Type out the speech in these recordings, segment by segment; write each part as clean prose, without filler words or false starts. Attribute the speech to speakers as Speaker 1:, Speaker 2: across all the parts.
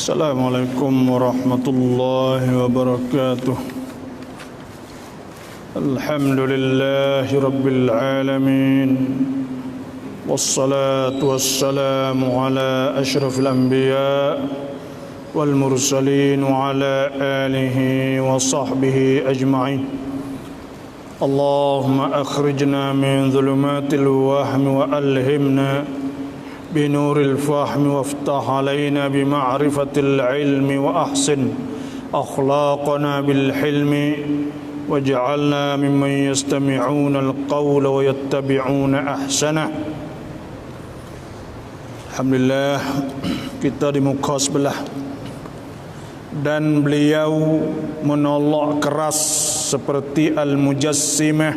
Speaker 1: Assalamualaikum warahmatullahi wabarakatuh. Alhamdulillahi rabbil alamin. Wassalatu wassalamu ala asyrafil anbiya wal mursalin wa ala alihi wa sahbihi ajma'in. Allahumma akhrijna min dhulumatil wahmi wa alhimna بنور الفهم وافتح علينا بمعرفة العلم وأحسن أخلاقنا بالحلم واجعلنا ممن يستمعون القول ويتبعون أحسنه. Alhamdulillah, kita di muka sebelah dan beliau menolak keras seperti al-mujassimah,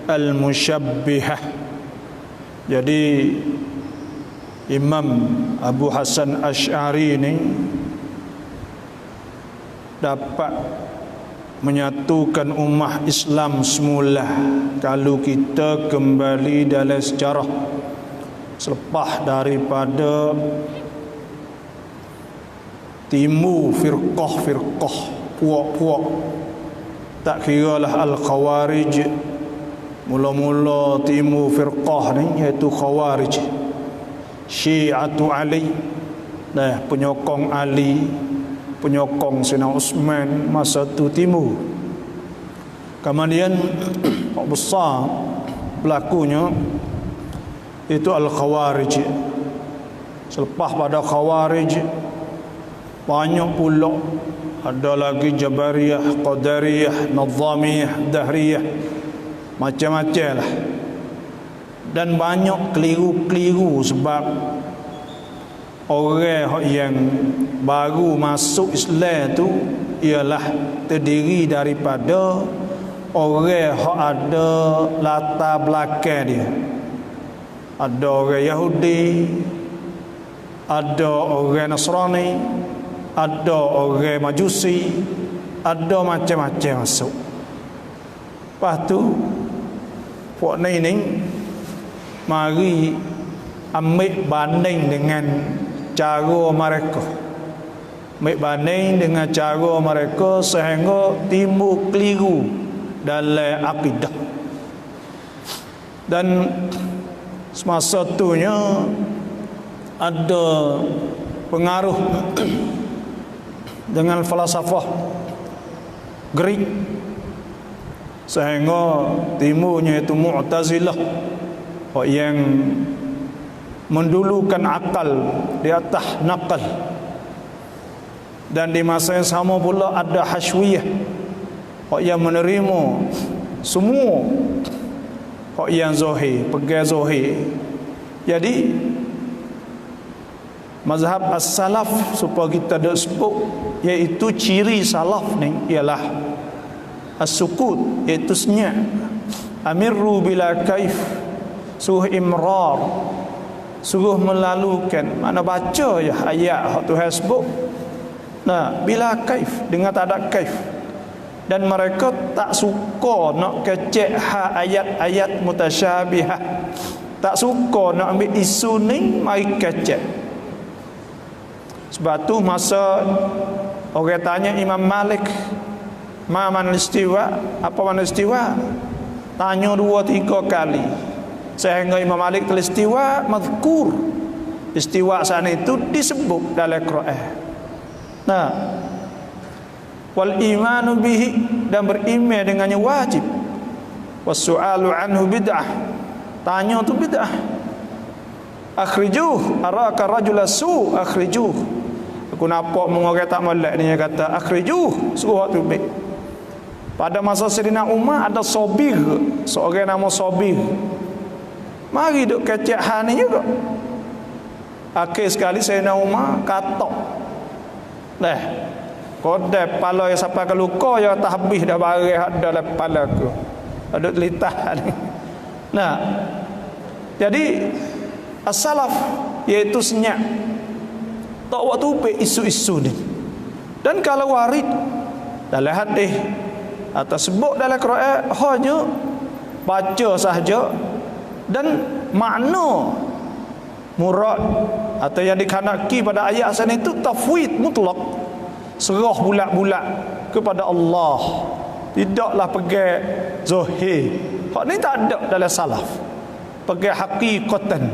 Speaker 1: al-musyabbihah. Jadi Imam Abu Hasan Asy'ari ini dapat menyatukan ummah Islam semula kalau kita kembali dalam sejarah selepas daripada timbul firqah-firqah, puak-puak, tak kiralah Al-Khawarij. Mula-mula timbul firqah ni iaitu Khawarij, Syi'atu Ali, penyokong Ali, penyokong Sayyidina Uthman masa tu timur. Kemudian besar pelakunya itu Al-Khawarij. Selepas pada Khawarij banyak pula, ada lagi Jabariyah, Qadariyah, Nizamiyah, Dahriyah, macam-macam lah. Dan banyak keliru-keliru sebab orang yang baru masuk Islam tu ialah terdiri daripada orang yang ada latar belakang dia. Ada orang Yahudi, ada orang Nasrani, ada orang Majusi, ada macam-macam masuk. Lepas tu puak ni mari ambil banding dengan cara mereka, ambil banding dengan cara mereka sehingga timbul keliru dalam akidah. Dan semasa itunya ada pengaruh dengan falsafah Greek sehingga timbulnya itu Mu'tazilah yang mendulukan akal di atas nakal. Dan di masa yang sama pula ada Hashwiyah yang menerima semua yang zahir, pegang zahir. Jadi mazhab as-salaf supaya kita dak sebut, iaitu ciri salaf ni ialah as-sukut, iaitu senyap. Amirru bila kaif, suruh imrar, suruh melalukan, mana baca je ayat Tuhan sebut. Bila kaif, dengan tak ada kaif. Dan mereka tak suka nak kecek ayat-ayat mutasyabihah, tak suka nak ambil isu ni mari kecek. Sebab tu masa orang tanya Imam Malik, ma man istiwa, apa man istiwa, tanya 2-3 kali sehingga Imam Malik tulis istiwa mazkur. Istiwa sana itu disebut dalam Quran. Wal imanu bihi, dan beriman dengannya wajib. Wassu'alu anhu bid'ah, tanya tu bid'ah. Akhrijuh araka rajula su, akhrijuh. Aku nampak orang tak molek dia kata akhrijuh, suruh tu baik. Pada masa Sayyidina Umar ada Sabir, seorang nama Sabir. Mari duk kecek hal ni juga. Akhir sekali Sayyidina Umar katok. Kodai pala yang sampai ke luka yang tak habis dah barih ada dalam kepala aku. Ada telitah ni. Jadi as-salaf iaitu senyap. Tak waktu upik isu-isu ni. Dan kalau warid dalam hadis atau sebut dalam Quran hanya baca sahaja, dan makna murad atau yang dikhanaki pada ayat asal itu tafwid mutlak, serah bulat-bulat kepada Allah, tidaklah pegang zahir. Hak ni tak ada dalam salaf, pegang hakikatan,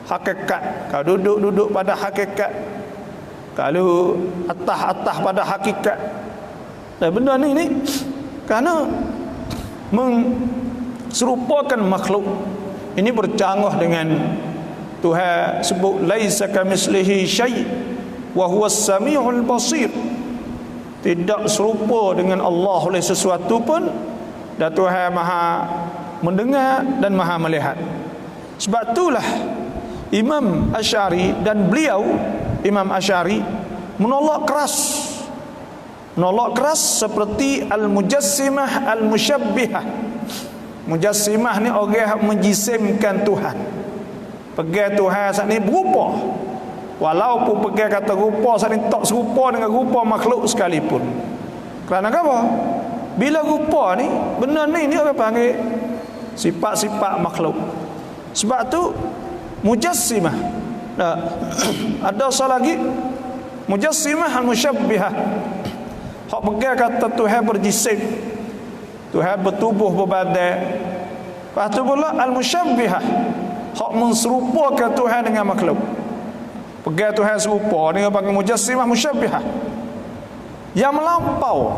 Speaker 1: hakikat. Kalau duduk pada hakikat, kalau atas pada hakikat. Dan benda ni kerana serupakan makhluk ini bercanggah dengan Tuhan sebut laisa kamislihi syai' wa huwas samiul basir. Tidak serupa dengan Allah oleh sesuatu pun, dan Tuhan Maha mendengar dan Maha melihat. Sebab itulah Imam Asy'ari dan beliau Imam Asy'ari menolak keras seperti al-mujassimah al-musyabbihah. Mujassimah ni orang yang menjisimkan Tuhan, pegang Tuhan saat ni berupa, walaupun pegang kata rupa saat ni tak serupa dengan rupa makhluk sekalipun. Kerana apa? Bila rupa ni benda ni orang panggil sifat-sifat makhluk. Sebab tu mujassimah. Nah, ada satu lagi mujassimah al-musyabbihah. Hak pegang kata Tuhan berjisim, Tuhan bertubuh berbadan. Lepas tu pula al-musyabbihah, hak menserupakan Tuhan dengan makhluk. Pegang Tuhan serupa, ni panggil mujassimah musyabbihah. Yang melampau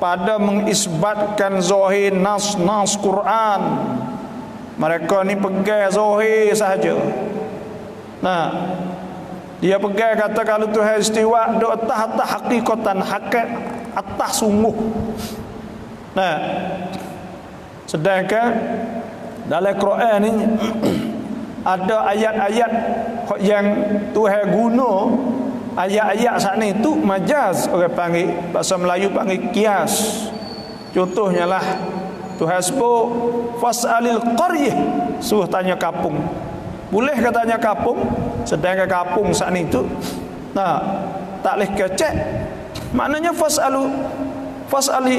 Speaker 1: pada mengisbatkan zahir nas Quran. Mereka ni pegang zahir sahaja. Nah, dia pegang kata kalau Tuhan istiwa duk atas hakikatan, hakikat atas sungguh. Nah, sedangkan dalam Quran ni ada ayat-ayat yang Tuhan guna, ayat-ayat saat ni tu majaz, orang panggil, bahasa Melayu panggil kias. Contohnya lah Tuhan sebut fas'alil qaryah, suruh tanya kampung. Boleh katanya kampung, sedangkan kampung saat ni tu tak boleh kecek. Maknanya fas'ali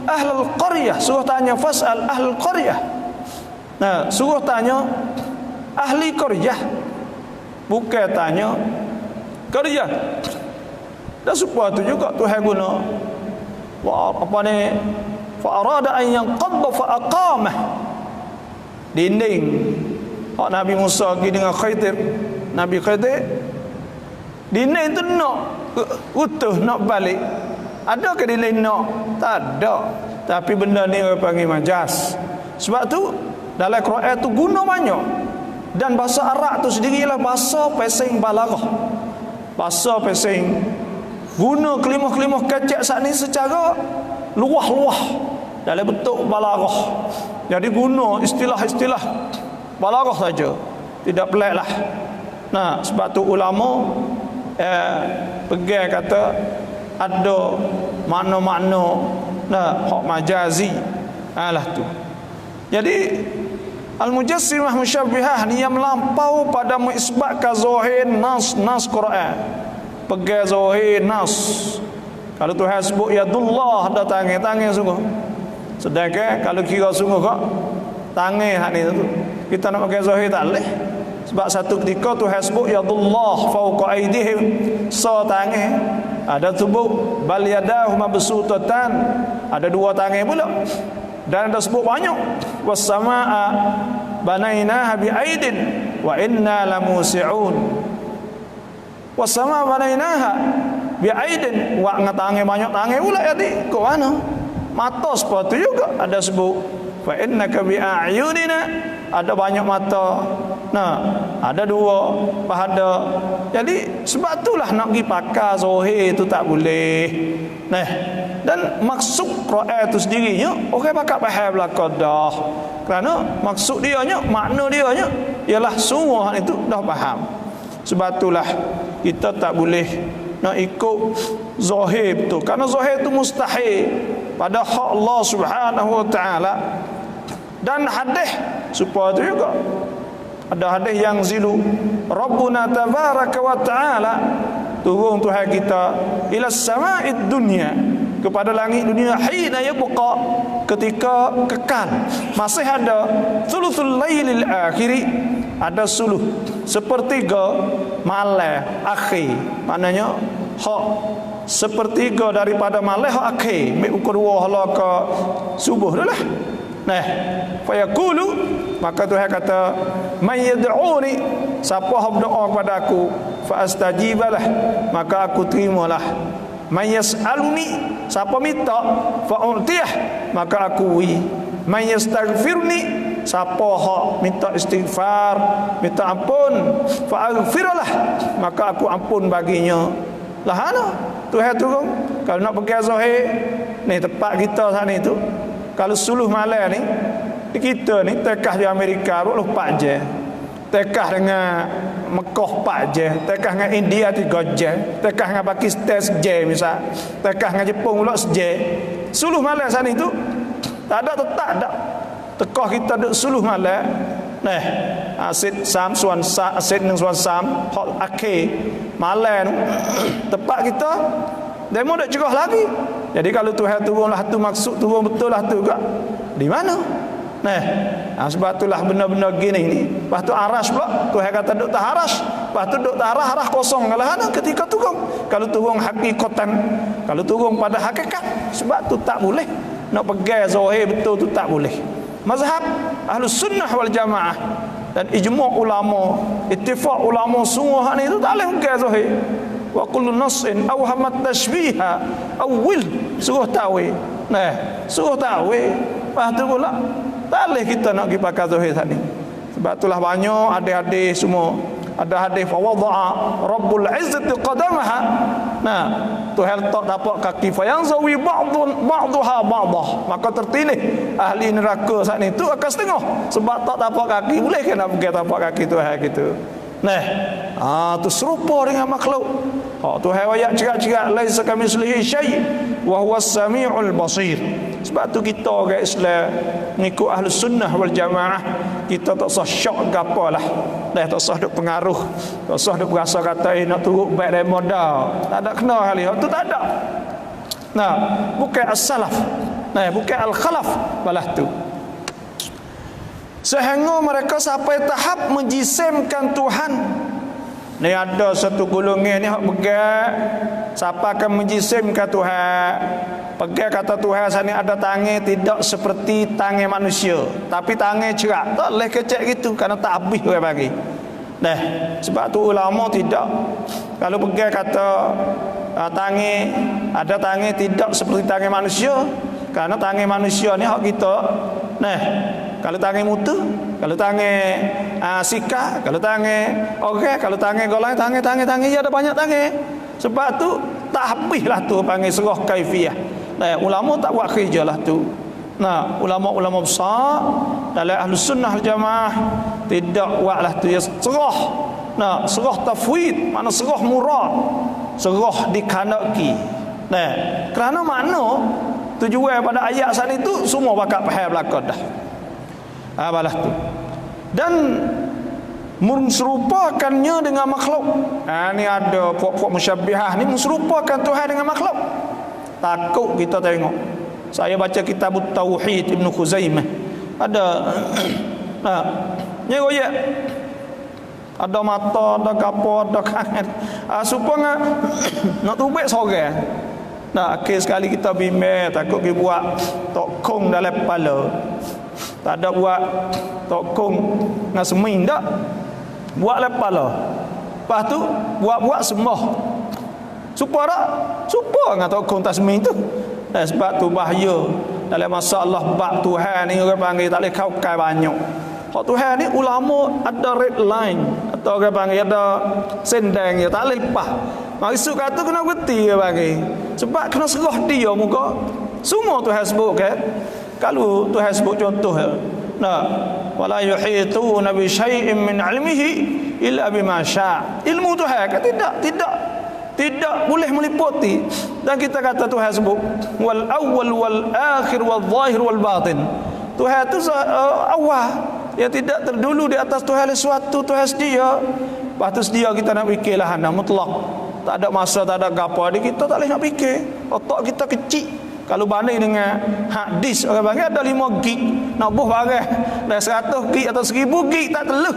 Speaker 1: ahlul qaryah, suruh tanya fas'al ahlul qaryah. Suruh tanya ahli qaryah, bukan tanya qaryah. Dan supaya tu juga Tuhan guna fa arada an yanqadha fa aqamah, dinding. Hak Nabi Musa pergi dengan Khidir, Nabi Khidir dinding tu nak utuh, nak balik. Ada ke dinding nak? Tak ada. Tapi benda ni orang panggil majaz. Sebab tu dalam Quran tu guna banyak. Dan bahasa Arab tu sendiri ialah bahasa pesing balaghah. Bahasa pesing guna kelimah-kelimah kecek saat ni secara luah-luah dalam bentuk balaghah. Jadi guna istilah-istilah balaghah saja, tidak pelik lah. Sebab tu ulama pegang kata ada makna-makna hak majazi lah tu. Jadi al-mujassimah musyabbihah ni yang melampau pada mengisbatkan zahir nas Quran, pegang zahir nas. Kalau Tuhan sebut yadullah, ada tangan sungguh. Sedangkan kalau kira sungguh kok tangan hak ni tu, kita nak pakai zahir tak boleh. Sebab satu ketika Tuhan sebut yadullah fawqa aydihim, tangan. Ada sebut bal yadahu mabsutatan, ada dua tangan pula. Dan ada sebut banyak was samaa banainaha bi aidin wa inna lamusi'un. Was samaa banainaha bi aidin, wa ngatange banyak tangan pula jadi ke mana? Mata seperti juga ada sebut fa innaka bi a'yunina, ada banyak mata. Ada dua pahada. Jadi sebab itulah nak pergi pakar zahir itu tak boleh. Dan maksud Quran itu sendirinya orang pakar faham belaka dah. Kerana maksud dia nya, makna dia nya ialah semua itu dah faham. Sebab itulah kita tak boleh nak ikut zahir tu, kerana zahir itu mustahil pada hak Allah Subhanahu wa taala. Dan hadis supaya itu juga ada hadis yang zilu Rabbuna tabaraka wa ta'ala, turun Tuhan kita ila sama'id dunya, kepada langit dunia, hina yabqa, ketika kekal masih ada thuluthul lailil akhiri, ada suluh sepertiga malam akhir, maknanya hak sepertiga daripada malam hak akhir mik ukur dua ke subuh dah lah. Nah, fa yaqulu, maka Tuhan kata, may yad'uni, siapa yang berdoa kepada aku, fa astajibalah, maka aku terimalah. May yas'aluni, siapa minta, fa u'tiyah, maka aku wi. May yastaghfirni, siapa hak minta istighfar, minta ampun, fa aghfirlah, maka aku ampun baginya. Lah ana Tuhan turun. Kalau nak pergi Zahir ni tempat kita sana itu, kalau suluh malam ni kita ni tekah di Amerika 24 je, tekah dengan Mekah 4 je, tekah dengan India 3 je, tekah dengan Pakistan je misal, tekah dengan Jepun pula je. Suluh malam sana itu tak ada, tetap tak. Tekah kita duduk suluh malam. Nah, asid sam suan sa asid nang suan sam hot akhir malam tempat kita demo dak cerah lagi. Jadi kalau Tuhan turunlah tu, maksud turun betul lah tu juga. Di mana? Nah, sebab itulah benda-benda gini ni. Lepas tu aras pula Tuhan kata duk tak aras. Lepas tu duk tak arah kosong kalah ana ketika turun. Kalau turun hakikatan, kalau turun pada hakikat, sebab tu tak boleh nak pegang zahir betul tu tak boleh. Mazhab Ahlus Sunnah wal Jamaah dan ijma' ulama, ittifaq ulama semua hak ni tu tak boleh pegang zahir. Wa kullu nassin aw hamat tashbiha awil, suruh tawil. Nah, suruh tawil. Lepas tu pula tak boleh kita nak pergi pakai zahir tadi. Sebab itulah banyak hadis-hadis semua. Ada hadis fa wada'a Rabbul Izzati qadamaha. Nah, Tuhan letak tapak kaki fa yanzawi ba'daha ba'dah. Maka tertilih ahli neraka saat itu akan setengah sebab tak tapak kaki. Boleh ke nak pergi tapak kaki Tuhan gitu. Nah, tu serupa dengan makhluk. Tuhan ayat cerak-cerak laisa kamitslihi syai' wa huwas samiul basir. Sebab tu kita orang Islam mengikut Ahlus Sunnah wal Jamaah, kita tak usah syok gapalah. Dah tak usah duk pengaruh, tak usah duk berasa kata nak turut baik dan modal. Tak ada kena hal itu, tak ada. Nah, bukan as-salaf. Nah, bukan al-khalaf balah tu. Sehingga mereka sampai tahap menjisimkan Tuhan. Ni ada satu golongan ni hak pegang siapa akan menjisimkan Tuhan. Pegang kata Tuhan sana ada tangan tidak seperti tangan manusia, tapi tangan cerak. Tak boleh kecek gitu kerana tak habis orang bagi. Nah, sebab tu ulama tidak. Kalau pegang kata tangan ada tangan tidak seperti tangan manusia, kerana tangan manusia ni hak kita. Nah, kalau tangan mutu, kalau tangan sika, kalau tangan orang, kalau tangan golai, tangan ya ada banyak tangan. Sebab tu tak habislah tu panggil serah kaifiyah. Nah, ulama tak buat kerja lah tu. Nah, ulama-ulama besar dalam Ahlus Sunnah wal Jamaah tidak buatlah tu ya serah. Nah, serah tafwid, makna serah murad, serah dikanaki. Nah, kerana makna tujuan pada ayat saat itu semua bakal faham belakang dah. Apalah tu. Dan menserupakannya dengan makhluk. Ni ada puak-puak musyabbihah ni menserupakan Tuhan dengan makhluk. Takut kita tengok. Saya baca kitab Tauhid Ibn Khuzaimah. Ada ni royak. Ada mata, ada kapur, ada kangen. Supaya nak tubik seorang. Nah, akhir sekali kita bimbang takut pergi buat tokong dalam kepala. Tak ada buat tokong dengan semin tak. Buat dalam kepala. Lepas tu buat-buat sembah. Supaya tak? Supaya dengan tokong tak semin tu. Dan sebab tu bahaya dalam masalah bab Tuhan ni orang panggil tak boleh kau-kau banyak. Hak Tuhan ni ulama ada red line atau orang panggil ada sendang dia tak boleh lepas. Maksud kata kena berhenti dia panggil. Sebab kena serah dia muka. Semua Tuhan sebut kan. Kalau Tuhan sebut contoh nah, wala yuhituna bi syai'in min 'ilmihi illa bima syaa'. Ilmu Tuhan kan tidak boleh meliputi. Dan kita kata Tuhan sebut wal awwal wal akhir wal zahir wal batin. Tuhan tu awal yang tidak terdulu di atas Tuhan sesuatu Tuhan sedia. Lepas tu sedia kita nak fikirlah anda mutlak. Tak ada masa, tak ada gapa. Kita tak boleh nak fikir. Otak kita kecil. Kalau banding dengan hadis orang panggil ada 5 gig nak buh barang. Dan 100 gig atau 1000 gig tak teluh.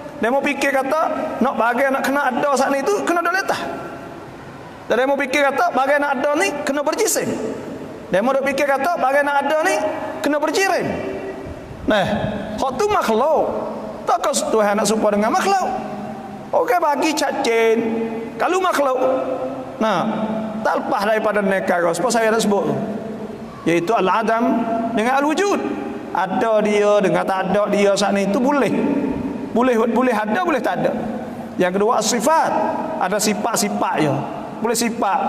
Speaker 1: Demo fikir kata nak bagai nak kena ada saat ni tu kena duduk letas. Dan demo fikir kata bagai nak ada ni kena berjisim. Demo duk fikir kata bagai nak ada ni kena berjirim. Nah, hak tu makhluk. Takkan Tuhan nak serupa dengan makhluk. Okey bagi cacing. Kalau makhluk, nah, tak lepas daripada nekar. Sebab saya dah sebut tu, iaitu al-adam dengan al-wujud. Ada dia dengan tak ada dia saat ni itu boleh. Boleh ada, boleh tak ada. Yang kedua sifat, ada sifat-sifat je. Boleh sifat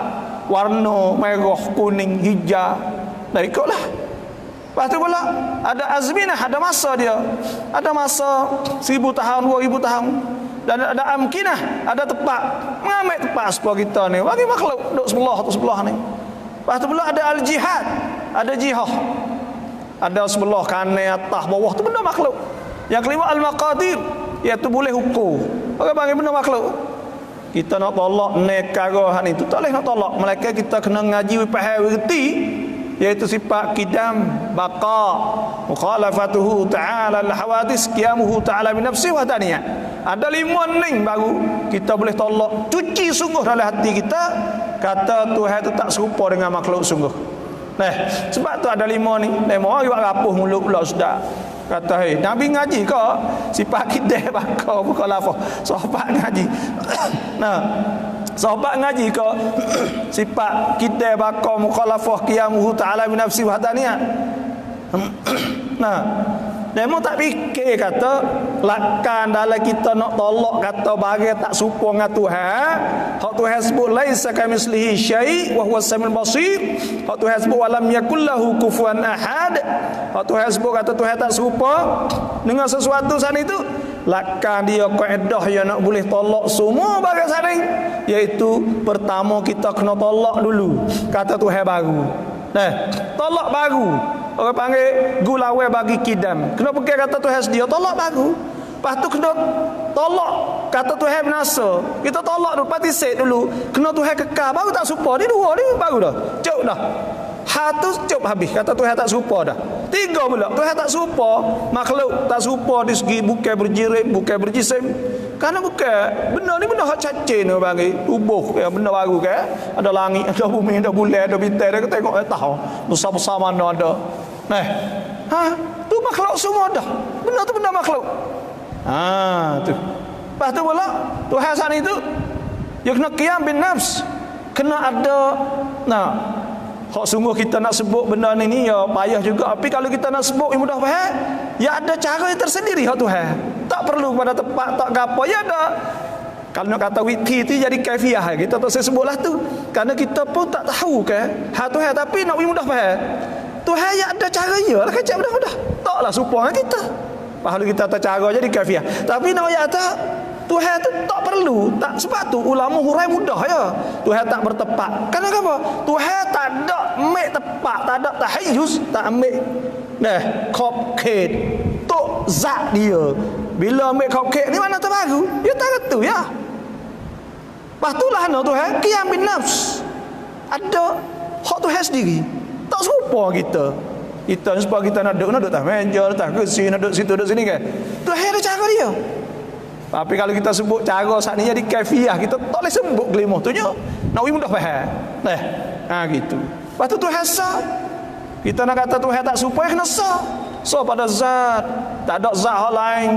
Speaker 1: warna merah, kuning, hijau. Dah ikutlah. Lepas tu pula ada azminah, ada masa dia. Ada masa 1000 tahun, 2000 tahun. Dan ada amkinah, ada tempat. Mengambil tempat sebelah kita ni. Bagi makhluk duduk sebelah ni. Lepas tu pula ada al-jihad, ada jihad. Ada sebelah kanan, atas, bawah tu benda makhluk. Yang kelima al-maqadir, iaitu boleh ukur. Orang panggil benda makhluk. Kita nak tolak nekara hak ni tu tak boleh nak tolak. Melainkan kita kena ngaji faham reti, iaitu sifat qidam, baqa, mukhalafatuhu ta'ala al-hawadis, qiyamuhu ta'ala bi nafsi wa taniyah. Ada 5 ni baru kita boleh tolak, cuci sungguh dalam hati kita kata Tuhan itu tak serupa dengan makhluk sungguh. Nah, sebab tu ada 5 ni. Demo orang rapuh mulut pula sudah. Kata, "Hei, Nabi ngaji ke sifat qidam, baqa, mukhalafah?" Sahabat ngaji. Nah, sahabat ngaji ke sifat qidam, baqa, mukhalafah, qiyamuhu ta'ala bi nafsi wa taniyah. Nah, demo tak fikir kata lakkan dalam kita nak tolak kata bagai tak serupa dengan Tuhan. Hak Tuhan sebut laisa kamitslihi syai' wa huwas samiul basir. Hak Tuhan sebut walam yakul lahu kufuwan ahad. Hak Tuhan sebut kata Tuhan tak serupa dengan sesuatu sana itu. Lakkan dia kaedah yang nak boleh tolak semua bagai saling, iaitu pertama kita kena tolak dulu kata Tuhan baru. Nah, tolak baru. Orang panggil gulawai bagi kidam. Kena pergi kata Tuhan sedia, tolak baru. Lepas tu kena tolak kata Tuhan binasa. Kita tolak dulu, patisik dulu. Kena Tuhan kekal, baru tak serupa. Ni 2 ni baru dah. Cuk dah. Hatu cuk habis. Kata Tuhan tak serupa dah. 3 pula. Tuhan tak serupa. Makhluk tak serupa di segi bukan berjirim, bukan berjisim. Karena bukan benda ni benda hak cacing ni bagi tubuh ya, benda baru kan. Ada langit, ada bumi, ada bulan, ada bintang. Dia tengok tahu besar-besar mana ada. Nah, tu makhluk semua dah. Benda tu benda makhluk. Tu. Lepas tu pula Tuhan sana itu dia kena qiyam bin nafs. Kena ada hak sungguh kita nak sebut benda ni ya payah juga. Tapi kalau kita nak sebut yang mudah faham, ya ada cara yang tersendiri hak Tuhan. Tak perlu pada tempat tak gapo ya ada. Kalau nak kata witi tu jadi kaifiah kita tak saya sebutlah tu. Karena kita pun tak tahu kan hak Tuhan, tapi nak mudah faham. Tuhan ya ada caranya lah kacak mudah-mudah. Taklah serupa dengan kita. Kalau kita tak cara jadi kaifiah. Tapi nak ya tak Tuhan tu tak perlu. Tak, sebab tu ulama hurai mudah ya. Tuhan tak bertepat. Kenapa? Tuhan tak ada ambil tepat, tak ada tahayyuz, tak ambil cupcake tok zat dia. Bila ambil cupcake ni mana terbaru? Ya tak kata ya. Lepas tu lah Tuhan qiyam bin nafs. Ada hak Tuhan sendiri. Tak serupa kita. Kita sebab kita nak duduk atas meja, atas kursi, nak duduk situ, duduk sini kan. Tuhan ada cara dia. Tapi kalau kita sebut cara saat ni jadi kaifiah, kita tak boleh sebut kelima tu je. Nak mudah faham. Gitu. Lepas tu Tuhan sah. Kita nak kata Tuhan tak serupa, kena sah. So pada zat, tak ada zat hal lain.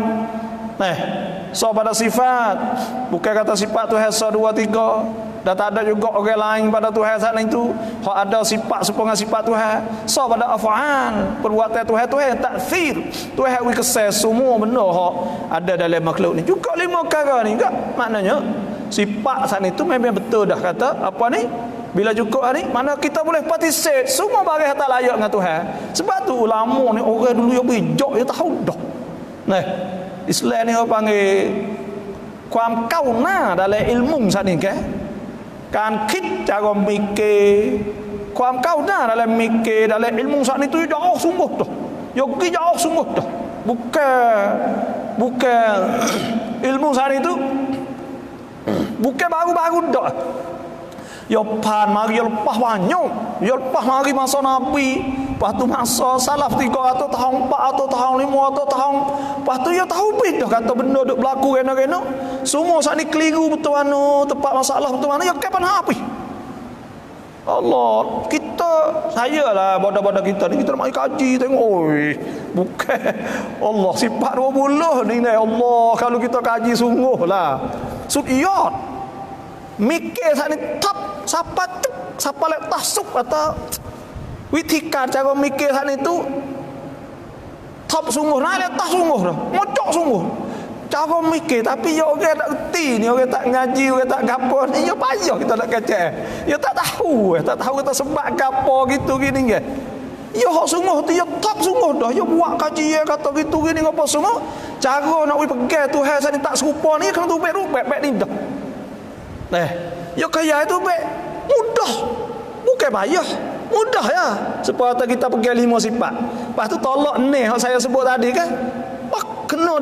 Speaker 1: So pada sifat, bukan kata sifat Tuhan sah 2, 3. Dan tak ada juga orang lain pada Tuhan saat itu. Hak ada sifat serupa dengan sifat Tuhan. So pada af'al, perbuatan Tuhan takfir. Tuhan wi kesal semua benda hak ada dalam makhluk ni. Juga 5 perkara ni enggak. Maknanya sifat saat itu memang betul dah kata apa ni? Bila cukup hari mana kita boleh participate semua barang tak layak dengan Tuhan. Sebab tu ulama ni orang dulu yang bijak dia tahu dah. Islam ni orang panggil ความก้าวหน้า dalam ilmu saat ni kan. การคิด cara mikir, ความก้าวหน้า dalam mikir dalam ilmu saat ni tu jauh sungguh dah. Yogi jauh sungguh dah. Bukan ilmu saat itu bukan baru-baru dah. Ya pan mari ya lepas banyak. Ya lepas mari masa Nabi Lepas tu masa salaf 300 tahun, 400 tahun, 500 tahun. Lepas tu ya tahu dah kata benda duk berlaku kena-kena. Semua saat ni keliru betul mana, tepat masalah betul mana, ya kapan habis. Allah, saya lah bodoh-bodoh kita ni, kita nak mari kaji tengok. Oi, bukan Allah sifat 20 ni Allah, kalau kita kaji sungguh lah. Sudiyat. Mikir saat ni top siapa lek tasuk atau witikan cara mikir saat ni tu top sungguh, nak letak sungguh dah. Mocok sungguh. Cara mikir tapi ya orang tak reti ni, orang tak ngaji, orang tak gapo ni, ya payah kita nak kacau. Ya tak tahu kita sebab gapo gitu gini ke. Ya hak sungguh tu ya top sungguh dah. Ya buat kajian kata gitu gini apa semua. Cara nak pegang Tuhan sani tak serupa ni kena tu baik ni dah. Ya kaya itu baik mudah. Bukan payah. Mudah ya. Supaya kita pegang 5 sifat. Lepas tu tolak ni hak saya sebut tadi kan. Kena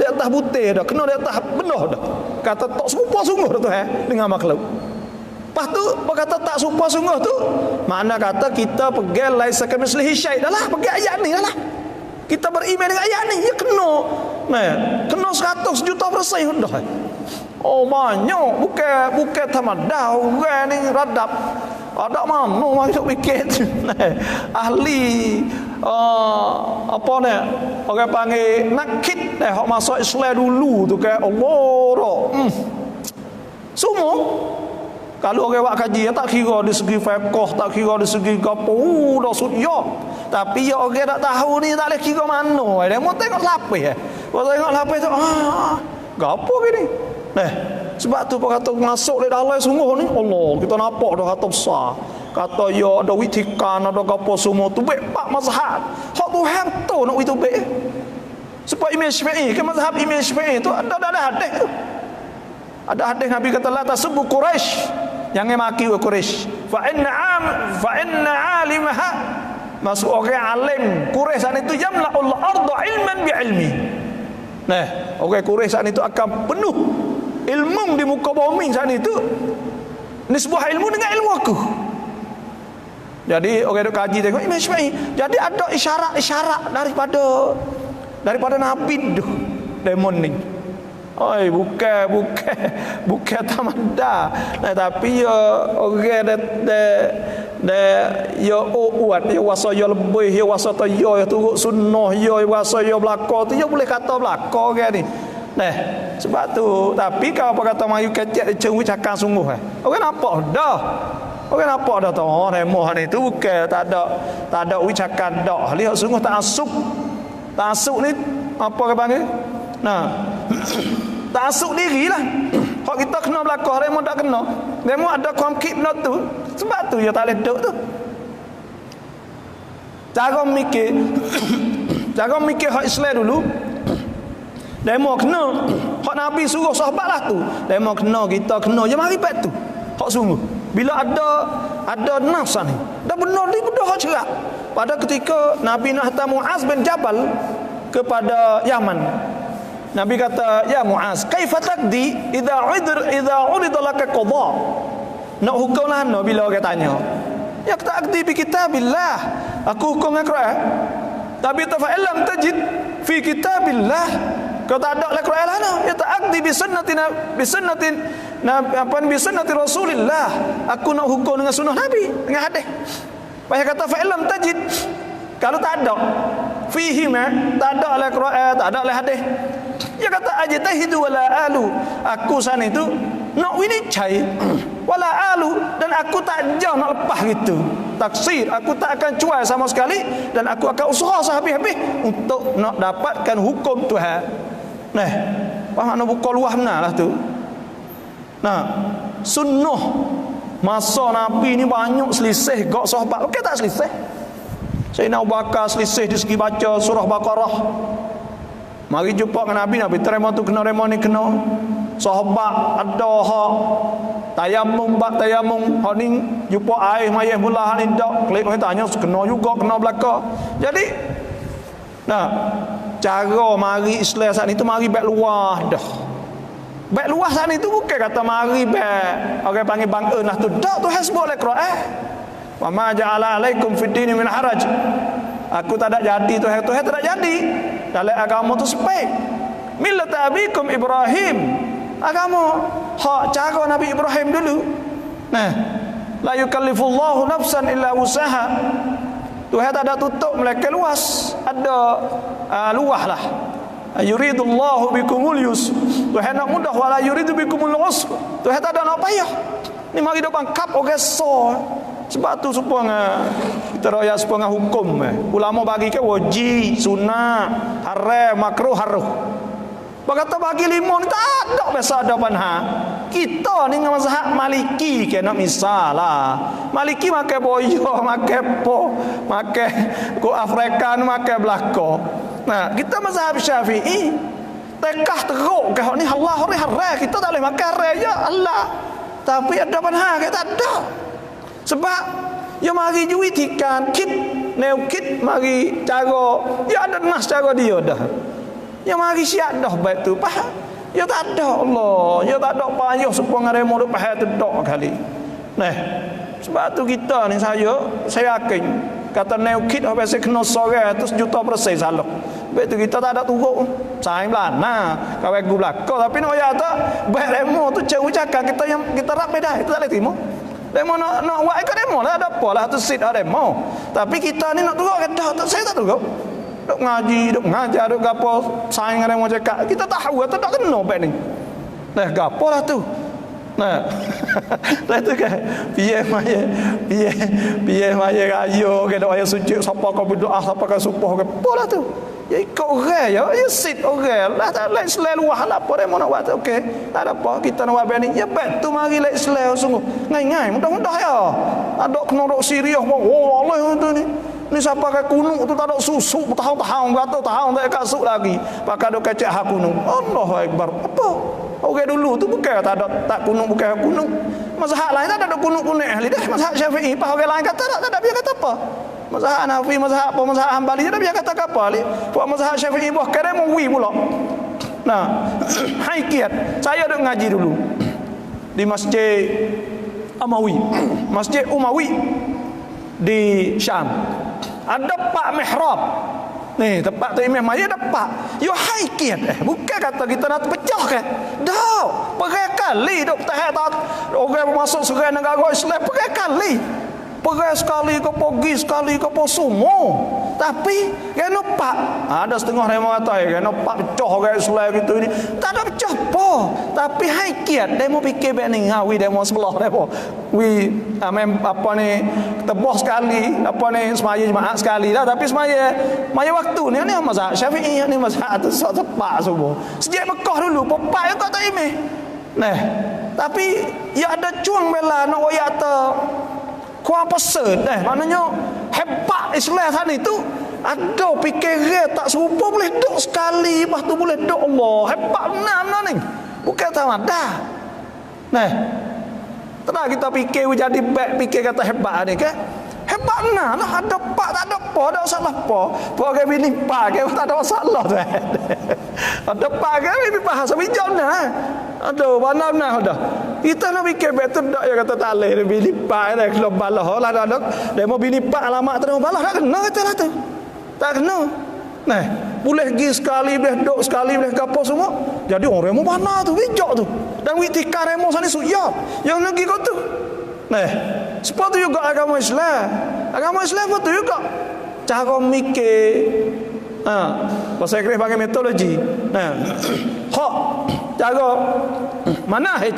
Speaker 1: di atas butir dah, kena di atas belah dah. Kata tak serupa sungguh dah tu dengan makhluk. Lepas tu berkata tak serupa sungguh tu, makna kata kita pegang laisa kamitslihi syai' dah lah, pegang ayat ni dah lah. Kita beriman dengan ayat ni, ya kena. Kena 100 juta % dah. Oh banyak, bukan tamadah orang ni radap. Ada mana masuk fikir tu. Ahli apa ni? Orang panggil nakid hak masuk Islam dulu tu kan Allah. Semua kalau orang buat kaji tak kira dari segi fiqh, tak kira dari segi gapo, dah sudia. Tapi ya orang tak tahu ni tak boleh kira mana. Dia mau tengok lapis Kalau tengok lapis tu gapo gini. Sebab tu kata masuk di dalam sungguh ni Allah kita nampak dah kata besar. Kata ya ada witikan, ada gapo semua tu baik pak mazhab. Hak Tuhan tu nak itu baik. Sebab Imam Syafi'i ke mazhab Imam Syafi'i tu ada hadis tu. Ada hadis Nabi kata la tasubbu Quraisy. Jangan maki Quraisy. Fa inna alimaha masuk orang alim Quraisy saat itu yamla'ul arda ilman bi ilmi. Orang Quraisy saat itu akan penuh ilmu di muka bumi saat itu. Nisbah ilmu dengan ilmu aku. Jadi orang duk kaji tengok Imam Syafi'i. Jadi ada isyarat daripada Nabi tu demon ni. Oi bukan tamada. Tapi ya orang ya uat ya wasa ya lebih ya wasa ta ya turut sunnah ya wasa ya belaka tu ya boleh kata belaka orang ni. Sebab tu tapi kalau apa kata mari kecek cengui cakap sungguh orang nampak dah. Orang nampak dah tu remoh ni tu bukan tak ada ucapan dak. Lihat sungguh tak asuk ni apa ke panggil? Tak asuk diri lah. Kalau kita kena belakang remoh tak kena. Remoh ada konflik benda tu. Sebab tu dia tak boleh duduk tu. Cara mikir hak Islam dulu. Demo kena hak Nabi suruh sahabat lah tu. Demo kena kita kena je mari bat tu. Hak sungguh. Bila ada nafs ni. Dah benar ni benar hak cerak. Pada ketika Nabi nak hantar Muaz bin Jabal kepada Yaman. Nabi kata, "Ya Muaz, kaifa taqdi idza urida laka qada?" Nak hukum lah bila orang tanya. Ya taqdi bi kitabillah. Aku hukum dengan Quran. Tapi tafa'illam tajid fi kitabillah. Kau tak ada Al-Quran lah no. Ya taqdi bi sunnati Rasulillah. Aku nak hukum dengan sunnah Nabi, dengan hadis. Pasal kata fa'illam tajid. Kalau tak ada fihi tak ada Al-Quran, tak ada hadis. Dia kata ajtahidu wala alu. Aku sana itu nak winicai wala alu dan aku tak jauh nak lepas gitu. Taksir, aku tak akan cuai sama sekali dan aku akan usaha sehabis-habis untuk nak dapatkan hukum Tuhan. Faham nak buka luah benar lah tu. Sunnah masa Nabi ni banyak selisih gak sahabat. Okey tak selisih? Sayyidina Abu Bakar selisih di segi baca surah Baqarah. Mari jumpa dengan Nabi terima tu kena rema ni kena. Sahabat ada hak tayamum hak ni jumpa air mayah mula hak ni dak klik tanya kena juga kena belaka. Jadi cara mari Islam saat ni tu mari baik luah dah. Baik luah saat ni tu bukan kata mari baik orang panggil bang lah tu. Dak Tuhan sebut oleh Quran. Wa ma ja'ala 'alaikum fid dini min haraj. Aku tak ada jadi Tuhan tak ada jadi. Dalam agama tu sepek. Millat abikum Ibrahim. Agama hak cara Nabi Ibrahim dulu. Nah, la yukallifullahu nafsan illa usaha. Tuhan tak ada tutup mereka luas, ada luah lah. Yuridullahu bikumul yus. Tuhan nak mudah wala yuridu bikumul usr. Tuhan tak ada nak payah. Ni mari dak bangkap orang so. Sebab tu supaya kita raya supaya hukum. Ulama bagi ke wajib, sunnah, haram, makruh, haruh. Berkata bagi lima ni tak ada biasa ada panha. Kita ni dengan mazhab Maliki ke nak misal lah. Maliki makan boyo, makan po, makan ko Afrikan, makan belaka. Nah, kita mazhab Syafi'i tekah teruk ke ni Allah hari haram, kita tak boleh makan haram ya Allah. Tapi ada panha ke tak ada. Sebab ya mari juitikan kit neu kit mari cara ya ada nas cara dia dah. Ya mari siap dah baik tu faham. Ya tak ada Allah, ya tak ada payah supaya ngaremo duk faham tu dak kali. Nah, sebab tu kita ni saya yakin kata neu kit apa saya kena sore tu 1,000,000% salah. Baik tu kita tak ada turuk. Saing belana kawan gu belaka tapi no ya tak baik remo tu jauh cakap kita yang kita rap beda itu tak boleh terima. Demo nak buat ikut demo lah ada apa lah tu sit ada demo. Tapi kita ni nak turuk ke dah saya tak turuk. Duk ngaji, duk ngajar, duk gapo saing ada mau cakap. Kita tahu atau tak kena baik ni. Nah, gapo lah tu. Nah. Lah tu kan piye maya rayo ke dak payah sujud siapa kau berdoa siapa kau subuh ke apalah tu. Ya ikut orang ya sit orang lah tak lain selalu lah apa dia mau nak buat okey tak ada apa kita nak buat baik ni ya baik tu mari lain selalu sungguh ngai mudah-mudah ya ada kena dok serius oh Allah tu ni siapa ke kunuk tu tak ada susu tahun-tahun berapa tahun tak kasuk lagi pakai dok kecek hak kunuk Allahu akbar apa orang dulu tu bukan tak kunuk bukan kunuk mazhab lain tak ada kunuk-kunuk ahli dah mazhab Syafi'i apa orang lain kata tak ada dia kata apa mazhab Hanafi mazhab apa mazhab Hambali dia kata apa ni buat mazhab Syafi'i buah kare mau wi pula nah haikiat saya duk ngaji dulu di masjid Umawi di Syam ada pak mihrab ni tempat tu imam maya dapat yo haikiat bukan kata kita nak pecah ke dah pergi kali duk tahan tak orang masuk serai negara Islam pergi kali pergi sekali ke pagi sekali ke semua tapi kan nampak ada setengah remo kata kan nampak pecah orang Islam gitu ni tak ada pecah apa tapi haikiat dia mau fikir baik ni ngawi dia mau sebelah dia wi apa ni tebah sekali apa ni semaya jemaah sekali lah tapi semaya waktu ni mazhab Syafi'i ni mazhab tu tepat semua sejak Mekah dulu pepak kau tak imeh nah tapi ya ada cuang bela nak wayak tu kuat pesan maknanya hebat Islam sana itu ada fikiran tak serupa boleh duk sekali lepas tu boleh duk Allah hebat benar ni bukan tamadah nah tak kita fikir jadi baik fikir kata hebat ni kan hebat benar lah ada pak tak ada apa ada masalah apa orang bini pak ke tak ada masalah tu ada pak ke bini bahasa bijak nah aduh mana dah kita nak fikir betul tak ya kata tak boleh bini pak ni kalau balah lah ada dia mau bini pak alamat terus balah tak kena kata lah tu tak kena nah boleh pergi sekali boleh duk sekali boleh gapo semua jadi orang remo mana tu bijak tu dan witikar remo sana suyap yang lagi kau tu nah seperti juga agama Islam pun tu juga cara mikir bahasa Inggeris panggil metodologi hak cara manhaj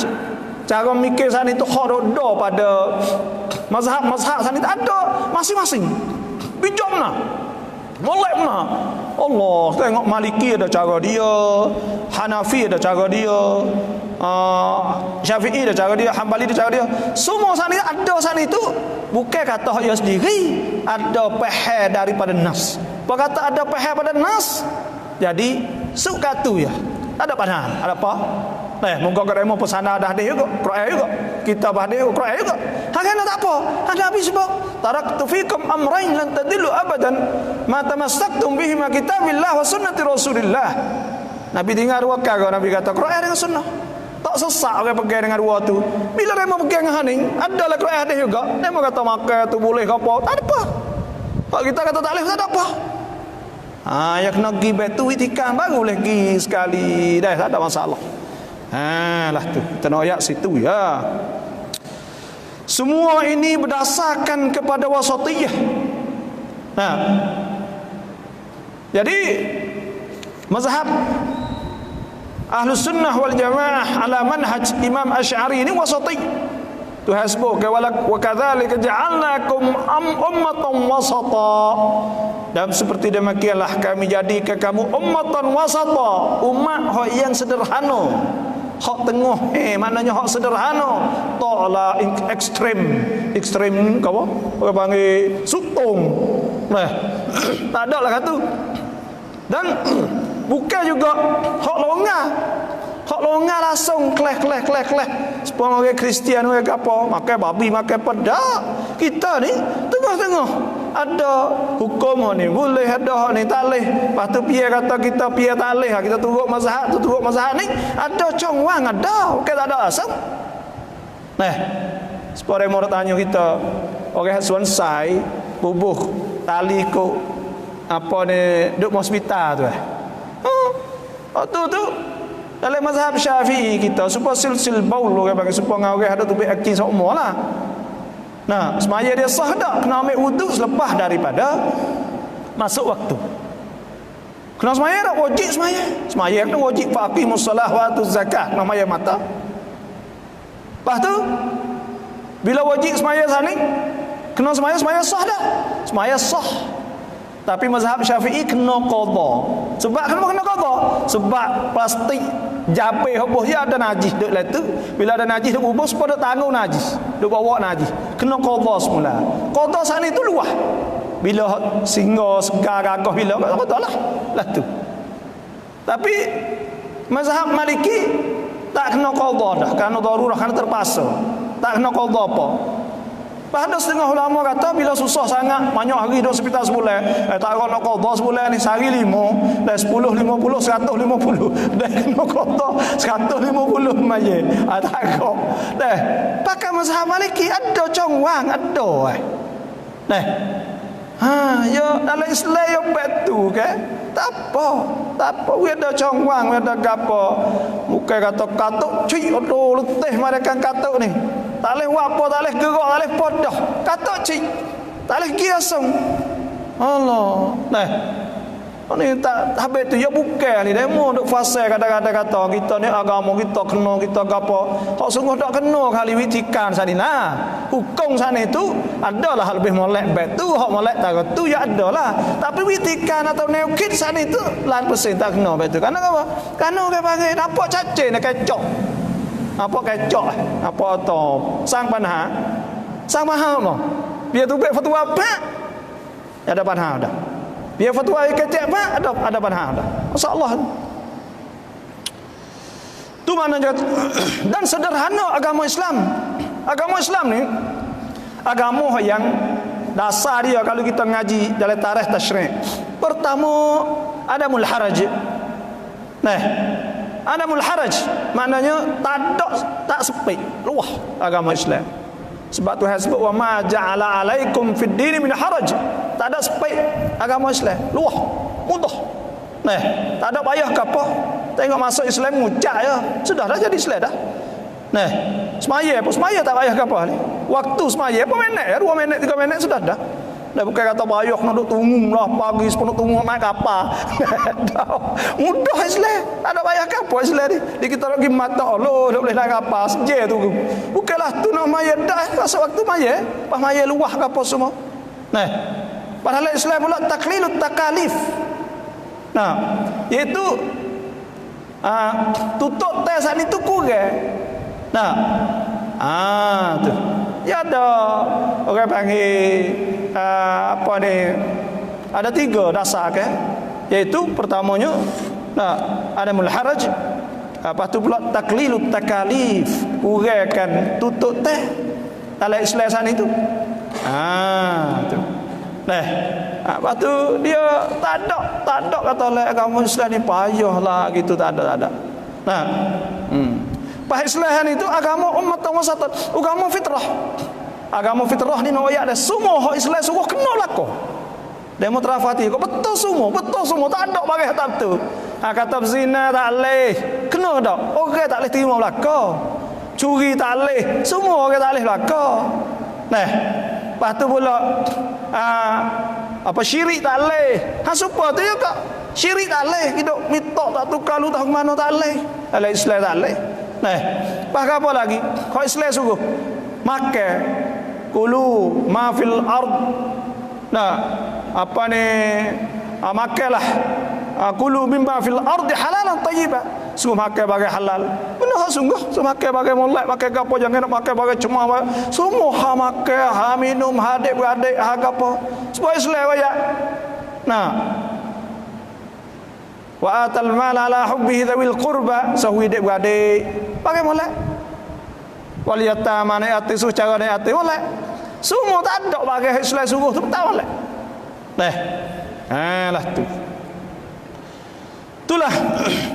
Speaker 1: cara mikir sana itu hak roda pada mazhab sana itu ada masing-masing bijak mana molek mana Allah tengok Maliki ada cara dia Hanafi ada cara dia Syafi'i ada cara dia Hambali ada cara dia semua sana itu bukan kata hak dia sendiri ada pahal daripada nas berkata ada pahal pada nas jadi suka tu ya ada panah ada apa moga keremo pesana dah dia juga Quran juga kita bahdia Quran juga hakana tak apa ada habis sebab taraktu fikum amrayn lan tadillu abadan ma tamassaktum bihi ma kitabillah wa sunnati rasulillah Nabi dengar dua kali Nabi kata Quran dengan sunnah tak sesak orang pegang dengan dua tu. Bila dia mau pegang dengan ni, adalah Quran hadis juga. Dia mau kata makan tu boleh ke apa? Tak ada apa. Kalau kita kata tak boleh, tak ada apa. Yang kena pergi batu itikaf baru boleh pergi sekali. Dah tak ada masalah. Lah tu. Kita nak ayat situ ya. Semua ini berdasarkan kepada wasatiyah. Jadi mazhab Ahlus Sunnah wal Jamaah ala manhaj Imam Asy'ari ini wasati. Tuhan sebut wa kadzalika ja'alnakum ummatan wasata. Dan seperti demikianlah kami jadikan kamu ummatan wasata, umat yang sederhana. Hak tengah maknanya hak sederhana, taklah ekstrem apa? Orang panggil sutong. Tak ada lah kata. Dan bukan juga hak longgar. Hak longgar langsung kleh. Sepuluh orang Kristian orang apa, makan babi, makan pedak. Kita ni tengah-tengah. Ada hukum ni boleh, ada ni tak boleh. Lepas tu pia kata kita pia tak boleh, kita turut mazhab tu turut mazhab ni. Ada congwang, ada. Bukan tak ada asam. Sepuluh orang tanya kita, orang suansai bubuh tali ko apa ni duk hospital tu waktu tu dalam mazhab Syafi'i kita supaya silsil baul orang bagi supaya orang ada tubik akil semua lah. Semaya dia sah tak kena ambil wuduk selepas daripada masuk waktu. Kena semaya tak wajib semaya. Semaya kena wajib faqimus solah wa atuz zakat namanya mata. Lepas tu bila wajib semaya sana kena semaya sah tak? Semaya sah. Tapi mazhab Syafi'i kena qada. Sebab kenapa kena qada? Sebab plastik jape hobos dia ada najis dekat lah tu. Bila ada najis duk bubus pada tanggung najis. Duk bawa najis. Kena qada semula. Qada sana tu luah. Bila singa segar gagah bila qada lah tu. Tapi mazhab Maliki tak kena qada dah kerana darurah, kerana terpaksa. Tak kena qada apa. Ada setengah ulama kata bila susah sangat banyak hari duduk hospital sebulan, tak nak qada sebulan ni sehari 5 dan 10 50 150 dan kena qada 150 mayat. Tak kok. Dah pakai mazhab Maliki ada congwang ada ya dalam Islam yang betul ke? Tak apa we ada congwang, we ada gapo. Bukan kata katuk cuy aduh letih mereka katuk ni. Tak boleh buat apa, tak boleh gerak, tak boleh podah. Katuk cuy. Tak boleh giasung. Allah. Ni tak habis tu ya bukan ni demo duk fasa kadang-kadang kata kita ni agama kita kena kita gapo. Hak sungguh tak kena kali witikan sana. Hukum sana itu adalah lebih molek bet tu, hak molek tak tu ya adalah. Tapi witikan atau neukit sana itu lain persen tak kena bet tu. Karena apa? Karena orang panggil nampak cacing nak kecok. Apa kecok? Apa atau sang panha? Sang mahal mo. Biar tu bet fatwa apa? Ada panha dah. Biar fatwa kecek apa? Ada panha dah. Masya-Allah. Tu maknanya. Dan sederhana agama Islam. Agama Islam ni agama yang dasar dia kalau kita ngaji dalam tarikh tasyri'. Pertama adamul haraj. Adamul haraj maknanya tak sepik, luah agama Islam. Sebab Tuhan sebut wa ma ja'ala alaikum fid din min haraj. Tak ada sepik agama Islam, luah, mudah. Tak ada payah ke apa. Tengok masuk Islam ngucap je, sudah dah jadi Islam dah. Semaya pun semaya tak payah ke apa ni. Waktu semaya apa minit ya, 2 minit 3 minit sudah dah. Dah bukan kata payah nak duk tunggu lah pagi sepuluh tunggu naik kapal. Mudah Islam. Tak ada payah ke apa Islam ni. Dia kita nak pergi mata Allah, tak boleh naik kapal sejak tu. Bukanlah tu nak maya dah masuk waktu maya, pas maya luah ke apa semua. Padahal Islam pula taklilut takalif. Iaitu tutup tes ni tu kurang. Tu. Ya ada orang panggil apa ni? Ada 3 dasar ke? Iaitu pertamanya adamul haraj. Lepas tu pula taklilut takalif, kurangkan tutup teh dalam Islam sana itu. Tu. Lepas tu dia tak ada kata agama Islam ni payahlah gitu, tak ada. Islam itu agama umat wasatan, agama fitrah. Agama fitrah ni nak ayat dah semua hak Islam suruh kena laku. Demo terafati kau betul semua tak ada bagi tak betul. Kata zina tak leh, kena tak? Orang tak leh terima belaka. Curi tak leh, semua orang tak leh belaka. Nah, lepas tu pula syirik tak leh. Supaya tu juga syirik tak leh, hidup mitok tak tukar lu tak ke mana tak leh. Kalau Islam tak leh. Nah, lepas apa lagi? Kau Islam suruh makan kulu ma fil ard. Nah, makanlah kulu mimma fil ardi halalan tayyiban. Sungguh makan bagai halal. Benar sungguh makan bagai molek, makan gapo jangan nak makan bagai cuma semua makan, minum, adik-beradik, gapo. Supaya Islam ya. Nah, wa atal mal ala hubbihi dzawil qurba, sahui adik-beradik bagai molek. Wal yatama naati suh cara naati molek. Semua tak ada bagi Islam suruh tu tak molek. Lah tu. Itulah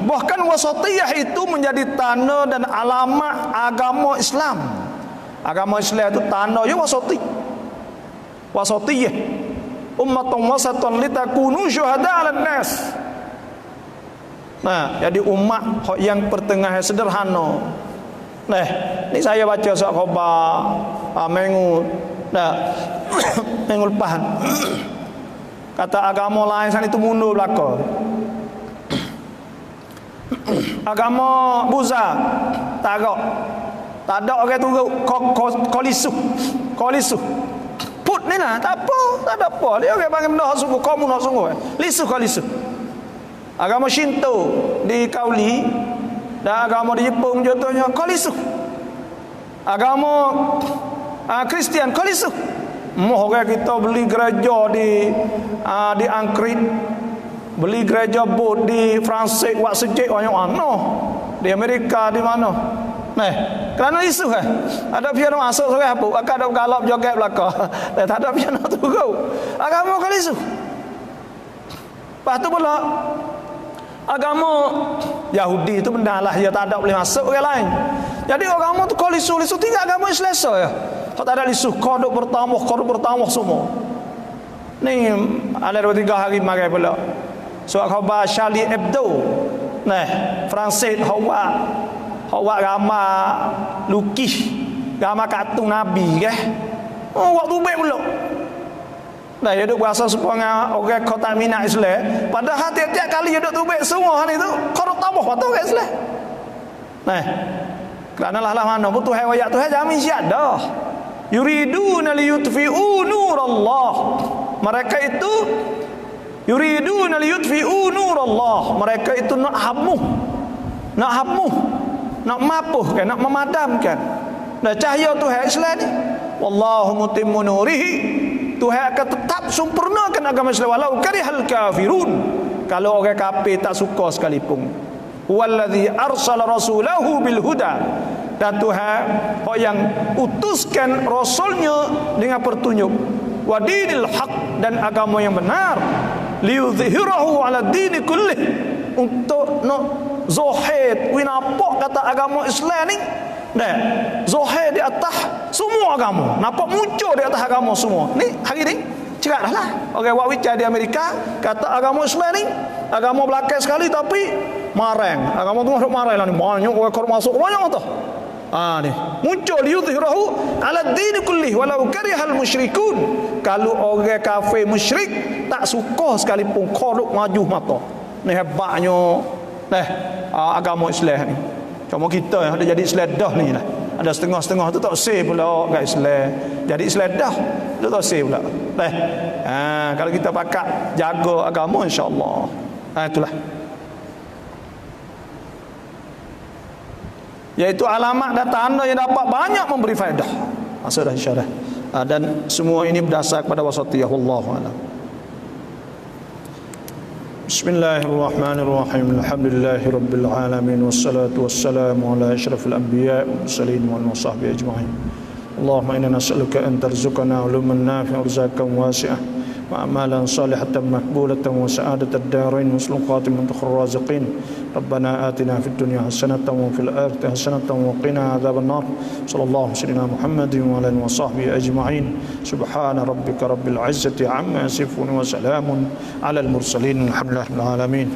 Speaker 1: bahkan wasatiyah itu menjadi tanda dan alamat agama Islam. Agama Islam itu tanda ya wasatiyah. Ummatun wasatan litakunu syuhada 'alan nas. Nah, jadi umat yang pertengahan sederhana. Nah, ni saya baca surat khabar minggu minggu lepas. Kata agama lain sana itu mundur belaka. Agama Buddha tak ada orang turut kolisuh put ni lah tak ada apa dia orang panggil benda sungguh kamu nak sungguh kolisuh. Agama Shinto di Kauli dan agama di Jepun contohnya kolisuh. Agama Kristian kolisuh. Orang kita beli gereja di Angkrit, beli gereja bot di Fransik, buat sejik banyak mana, di Amerika di mana. Nah, kerana isu ada piano masuk sore apa, akan ada galap joget belaka. Tak ada piano turun. Agama kali isu. Lepas tu pula agama Yahudi itu benda lah, dia tak ada boleh masuk orang lain. Jadi agama tu kali isu tinggal agama Islam ya. Kalau tak ada isu kodok bertambah semua. Ni ada 2-3 hari magai pula. Surat khabar Charlie Hebdo. Nah, Francis Hawa gambar lukis, gambar kartun Nabi ke. Waktu baik pula. Nah, dia duk berasa supaya orang kau tak minat Islam. Padahal tiap-tiap kali dia duk tubik semua ni tu kodok tambah patut orang Islam. Nah, kerana lah mana pun Tuhan ayat Tuhan jamin siap dah. Yuriduna liyutfi'u nurallah. Mereka itu yuriduna liyutfi'u nurallah. Mereka itu nak mapuhkan, nak memadamkan cahaya Tuhan Islam ni. Wallahu mutimmu nurihi. Tuhan akan tetap sempurnakan agama Islam walau karihal kafirun. Kalau orang kafir tak suka sekalipun. Wallazi arsala rasulahu bil huda. Dan Tuhan yang utuskan rasulnya dengan petunjuk, wa dinil haq, dan agama yang benar, liyudhhirahu ala dini kullih, untuk nak zahir winapok kata agama Islam ni dah zahir di atas semua agama, nampak muncul di atas agama semua. Ni hari ni cerak dah lah orang buat bicara di Amerika kata agama Islam ni agama belakang sekali tapi marang, agama tu masuk marang lah ni, banyak orang kau masuk banyak tu. Ni muncul yudhhirahu ala dini kullih walau karihal musyrikun. Kalau orang kafir musyrik tak suka sekalipun koruk maju mata. Ni hebatnya agama Islam ni. Cuma kita yang ada jadi Islam dah ni lah. Ada setengah-setengah tu tak say pula kat Islam. Jadi Islam dah tu tak say pula. Kalau kita pakat jaga agama insya-Allah. Itulah. Iaitu alamat dan tanda yang dapat banyak memberi faedah. Maksudnya insya-Allah. Dan semua ini berdasar kepada wasatiyah. Wallahu a'lam. Bismillahirrahmanirrahim. Alhamdulillahirabbil alamin wassalatu wassalamu ala asyrafil anbiya'i wal mursalin wal wasahbihi ajma'in. Allahumma inna nas'aluka an tarzuqana uluman nafi'an warzakan wasi'ah وأعمالا صالحة مقبولة وسعادة الدارين وحسن خاتمة الرازقين. ربنا آتنا في الدنيا حسنة وفي الآخرة حسنة وقنا عذاب النار. صلى الله على سيدنا محمد وعلى آله وصحبه أجمعين. سبحان ربك رب العزة عما يصفون وسلام على المرسلين الحمد لله رب العالمين.